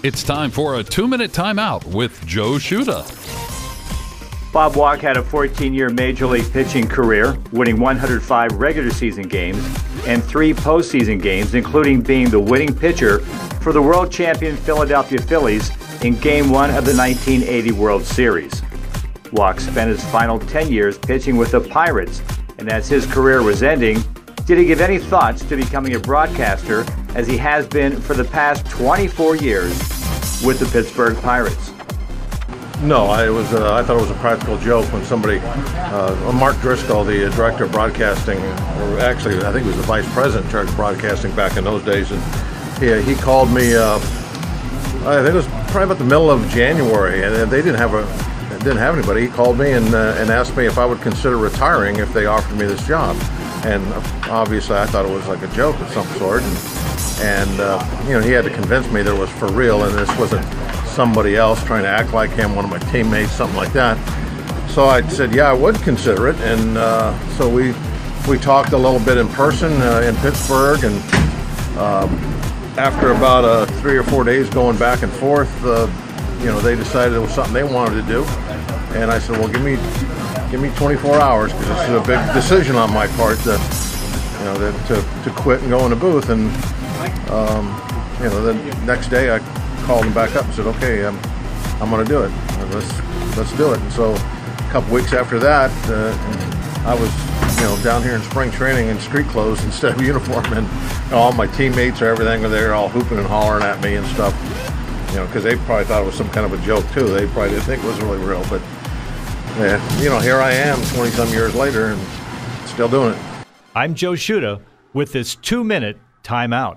It's time for a 2-minute timeout with Joe Shuda. Bob Walk had a 14-year Major League pitching career, winning 105 regular season games and 3 postseason games, including being the winning pitcher for the world champion Philadelphia Phillies in Game 1 of the 1980 World Series. Walk spent his final 10 years pitching with the Pirates, and as his career was ending, did he give any thoughts to becoming a broadcaster, as he has been for the past 24 years with the Pittsburgh Pirates? No, I thought it was a practical joke when somebody, Mark Driscoll, the director of broadcasting, or actually I think he was the vice president in charge of broadcasting back in those days, and he called me. I think it was probably about the middle of January, and they didn't have anybody. He called me and asked me if I would consider retiring if they offered me this job, and obviously I thought it was like a joke of some sort, and he had to convince me that it was for real and this wasn't somebody else trying to act like him, one of my teammates, something like that. So I said, yeah, I would consider it, and so we talked a little bit in person in Pittsburgh, and after about 3 or 4 days going back and forth, they decided it was something they wanted to do, and I said, well, give me 24 hours because this is a big decision on my part to quit and go in the booth, and the next day I called him back up and said, okay, I'm going to do it. Let's do it. And so a couple weeks after that, I was down here in spring training in street clothes instead of uniform, and all my teammates or everything were there, all hooping and hollering at me and stuff. Because they probably thought it was some kind of a joke too. They probably didn't think it was really real, but here I am 20-some years later and still doing it. I'm Joe Shuda with this 2-minute timeout.